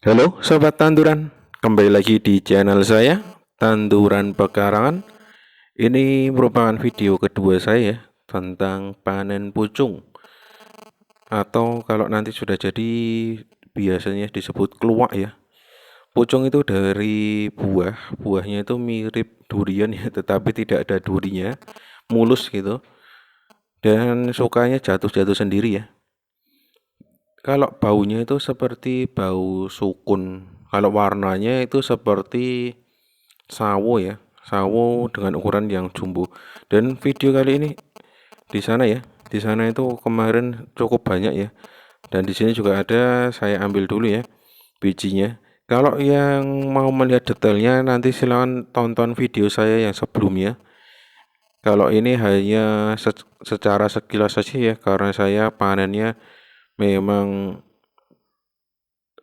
Halo Sobat Tanduran, kembali lagi di channel saya, Tanduran Pekarangan. Ini merupakan video kedua saya tentang panen pucung. Atau kalau nanti sudah jadi, biasanya disebut keluak ya. Pucung itu dari buahnya itu mirip durian ya, tetapi tidak ada durinya, mulus gitu. Dan sukanya jatuh-jatuh sendiri ya. Kalau baunya itu seperti bau sukun. Kalau warnanya itu seperti sawo ya, sawo dengan ukuran yang jumbo. Dan video kali ini di sana ya, di sana itu kemarin cukup banyak ya. Dan di sini juga ada, saya ambil dulu ya bijinya. Kalau yang mau melihat detailnya nanti silakan tonton video saya yang sebelumnya. Kalau ini hanya secara sekilas saja ya, karena saya panennya memang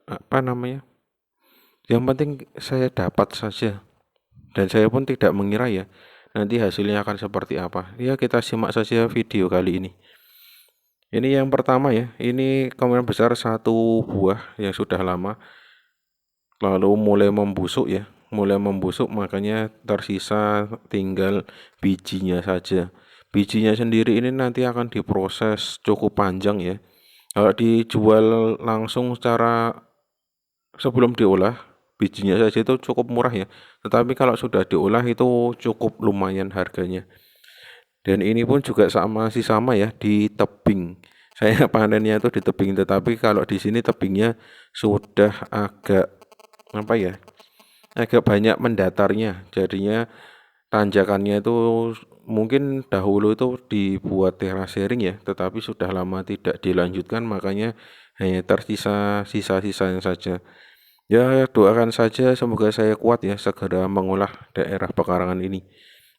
apa namanya? Yang penting saya dapat saja. Dan saya pun tidak mengira ya nanti hasilnya akan seperti apa. Ya kita simak saja video kali ini. Ini yang pertama ya, ini kemungkinan besar satu buah yang sudah lama lalu mulai membusuk ya. Mulai membusuk makanya tersisa tinggal bijinya saja. Bijinya sendiri ini nanti akan diproses cukup panjang ya. Kalau dijual langsung secara sebelum diolah, bijinya saja itu cukup murah ya. Tetapi kalau sudah diolah itu cukup lumayan harganya. Dan ini pun juga masih sama ya di tebing. Saya panennya itu di tebing, tetapi kalau di sini tebingnya sudah agak apa ya? Agak banyak mendatarnya. Jadinya tanjakannya itu mungkin dahulu itu dibuat terasering ya, tetapi sudah lama tidak dilanjutkan makanya hanya tersisa sisa-sisanya saja. Ya, doakan saja semoga saya kuat ya segera mengolah daerah pekarangan ini.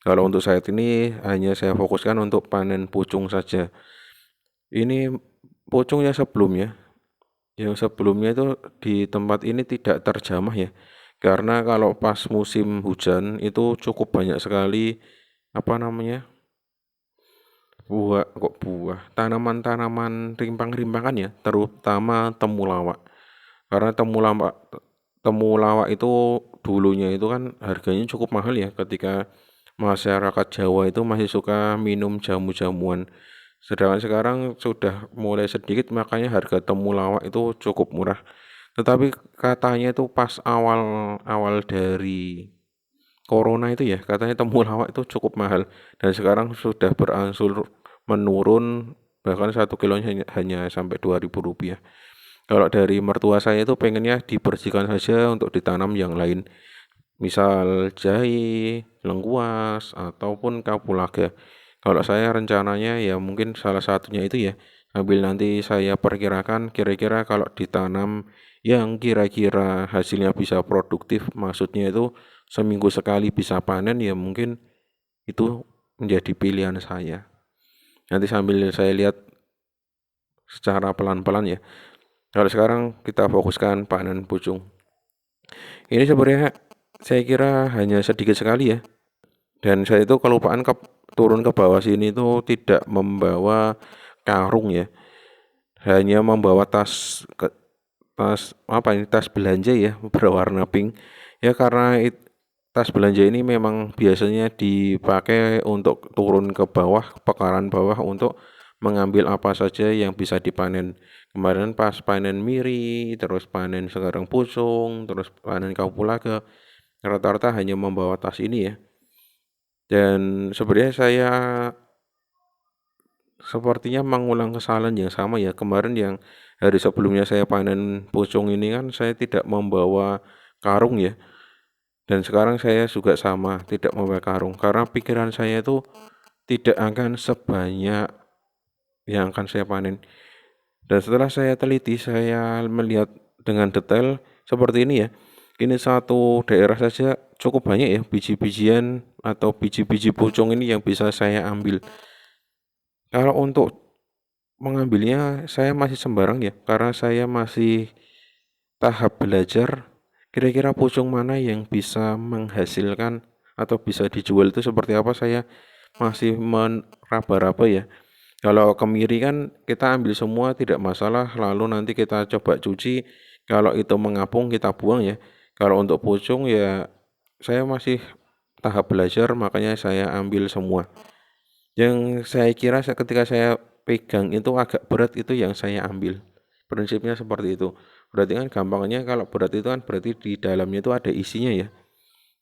Kalau untuk saat ini hanya saya fokuskan untuk panen pucung saja. Ini pucung yang sebelumnya. Yang sebelumnya itu di tempat ini tidak terjamah ya. Karena kalau pas musim hujan itu cukup banyak sekali apa namanya? Buah, tanaman-tanaman rimpang-rimpangan ya, terutama temulawak. Karena temulawak itu dulunya itu kan harganya cukup mahal ya ketika masyarakat Jawa itu masih suka minum jamu-jamuan. Sedangkan sekarang sudah mulai sedikit makanya harga temulawak itu cukup murah. Tetapi katanya itu pas awal-awal dari corona itu ya, katanya temulawak itu cukup mahal dan sekarang sudah berangsur menurun bahkan 1 kilonya hanya sampai Rp2.000. Kalau dari mertua saya itu pengennya dibersihkan saja untuk ditanam yang lain. Misal jahe, lengkuas, ataupun kapulaga. Kalau saya rencananya ya mungkin salah satunya itu ya. Sambil nanti saya perkirakan kira-kira kalau ditanam yang kira-kira hasilnya bisa produktif, maksudnya itu seminggu sekali bisa panen ya mungkin itu menjadi pilihan saya. Nanti sambil saya lihat secara pelan-pelan ya. Kalau sekarang kita fokuskan panen pucung. Ini sebenarnya saya kira hanya sedikit sekali ya. Dan saya itu kelupaan turun ke bawah sini itu tidak membawa karung ya. Hanya membawa tas apa ini tas belanja ya berwarna pink. Ya karena tas belanja ini memang biasanya dipakai untuk turun ke bawah, pekaran bawah untuk mengambil apa saja yang bisa dipanen. Kemarin pas panen miri, terus panen sekarang pucung, terus panen kapulaga, rata-rata hanya membawa tas ini ya. Dan sebenarnya saya sepertinya mengulang kesalahan yang sama ya. Kemarin yang hari sebelumnya saya panen pucung ini kan saya tidak membawa karung ya. Dan sekarang saya juga sama, tidak membawa karung. Karena pikiran saya itu tidak akan sebanyak yang akan saya panen. Dan setelah saya teliti, saya melihat dengan detail seperti ini ya. Ini satu daerah saja cukup banyak ya biji-bijian atau biji-biji pucung ini yang bisa saya ambil. Kalau untuk mengambilnya saya masih sembarang ya, karena saya masih tahap belajar kira-kira pucung mana yang bisa menghasilkan atau bisa dijual itu seperti apa saya masih meraba-raba ya. Kalau kemiri kan kita ambil semua tidak masalah, lalu nanti kita coba cuci, Kalau itu mengapung kita buang ya. Kalau untuk pucung ya saya masih tahap belajar, makanya saya ambil semua. Yang saya kira ketika saya pegang itu agak berat itu yang saya ambil. Prinsipnya seperti itu. Berarti kan gampangnya kalau berat itu kan berarti di dalamnya itu ada isinya ya.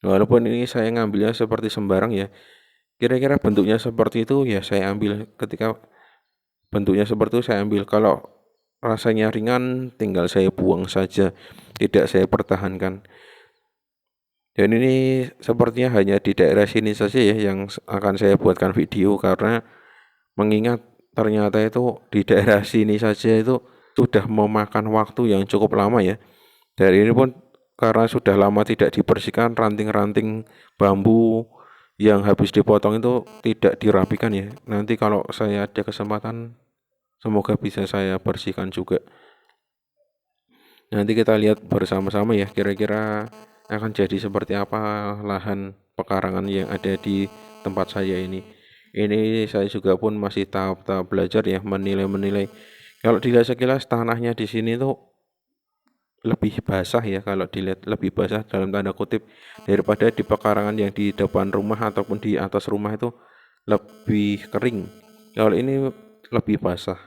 Walaupun ini saya ngambilnya seperti sembarang ya. Kira-kira bentuknya seperti itu ya saya ambil. Ketika bentuknya seperti itu saya ambil. Kalau rasanya ringan tinggal saya buang saja. Tidak saya pertahankan. Dan ini sepertinya hanya di daerah sini saja ya yang akan saya buatkan video, karena mengingat ternyata itu di daerah sini saja itu sudah memakan waktu yang cukup lama ya. Dari ini pun karena sudah lama tidak dibersihkan, ranting-ranting bambu yang habis dipotong itu tidak dirapikan ya. Nanti kalau saya ada kesempatan semoga bisa saya bersihkan juga. Nanti kita lihat bersama-sama ya kira-kira akan jadi seperti apa lahan pekarangan yang ada di tempat saya ini. Ini saya juga pun masih tahap-tahap belajar ya, menilai-menilai. Kalau dilihat sekilas tanahnya di sini tuh lebih basah ya, kalau dilihat lebih basah dalam tanda kutip daripada di pekarangan yang di depan rumah ataupun di atas rumah itu lebih kering. Kalau ini lebih basah.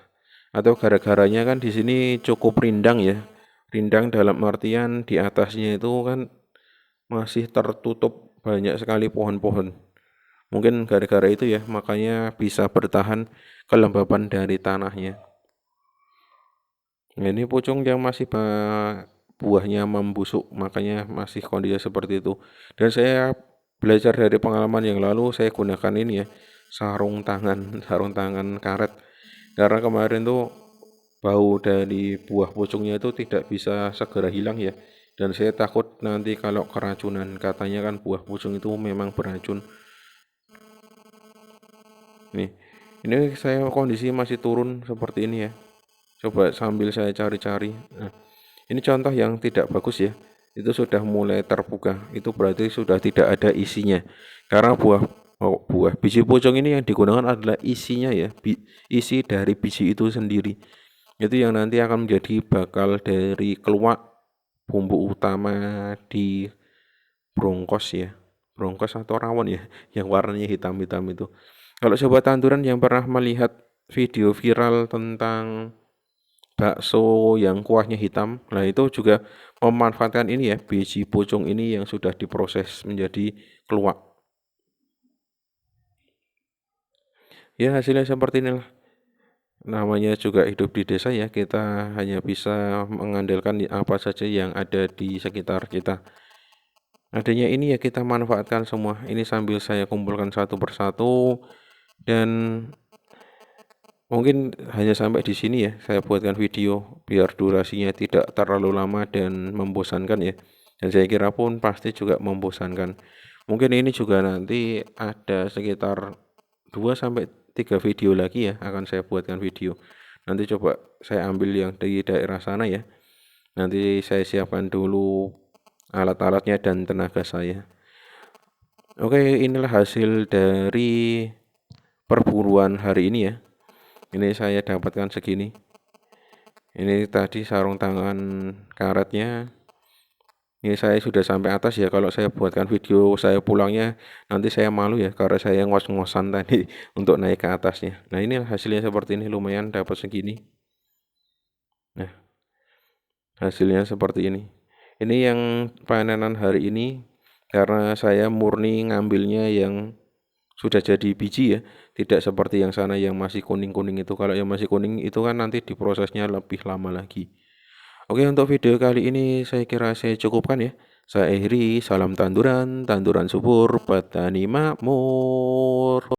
Atau gara-garanya kan di sini cukup rindang ya. Rindang dalam artian di atasnya itu kan masih tertutup banyak sekali pohon-pohon. Mungkin gara-gara itu ya, makanya bisa bertahan kelembapan dari tanahnya. Nah, ini pucung yang masih buahnya membusuk, makanya masih kondisi seperti itu. Dan saya belajar dari pengalaman yang lalu, saya gunakan ini ya, sarung tangan, sarung tangan karet. Karena kemarin tuh bau dari buah pucungnya itu tidak bisa segera hilang ya. Dan saya takut nanti kalau keracunan, katanya kan buah pucung itu memang beracun. Nih, ini saya kondisi masih turun seperti ini ya. Coba sambil saya cari-cari. Nah, ini contoh yang tidak bagus ya. Itu sudah mulai terbuka. Itu berarti sudah tidak ada isinya. Karena buah biji pucung ini yang digunakan adalah isinya ya. Isi dari biji itu sendiri. Itu yang nanti akan menjadi bakal dari keluak bumbu utama di brongkos ya. Brongkos atau rawon ya, yang warnanya hitam-hitam itu. Kalau sobat tanduran yang pernah melihat video viral tentang bakso yang kuahnya hitam, nah itu juga memanfaatkan ini ya, biji pucung ini yang sudah diproses menjadi keluak. Ya hasilnya seperti inilah. Namanya juga hidup di desa ya, kita hanya bisa mengandalkan apa saja yang ada di sekitar kita. Adanya ini ya kita manfaatkan semua. Ini sambil saya kumpulkan satu persatu, dan mungkin hanya sampai di sini ya saya buatkan video biar durasinya tidak terlalu lama dan membosankan ya. Dan saya kira pun pasti juga membosankan. Mungkin ini juga nanti ada sekitar 2 sampai 3 video lagi ya akan saya buatkan video. Nanti coba saya ambil yang dari daerah sana ya. Nanti saya siapkan dulu alat-alatnya dan tenaga saya. Oke, inilah hasil dari perburuan hari ini ya. Ini saya dapatkan segini. Ini tadi sarung tangan karetnya. Ini saya sudah sampai atas ya. Kalau saya buatkan video saya pulangnya, nanti saya malu ya karena saya ngos-ngosan tadi untuk naik ke atasnya. Nah, ini hasilnya seperti ini, lumayan dapat segini. Nah, hasilnya seperti ini. Ini yang panenan hari ini karena saya murni ngambilnya yang sudah jadi biji ya, tidak seperti yang sana yang masih kuning-kuning itu. Kalau yang masih kuning itu kan nanti diprosesnya lebih lama lagi. Oke, untuk video kali ini saya kira saya cukupkan ya. Saya akhiri, salam tanduran, tanduran subur, petani makmur.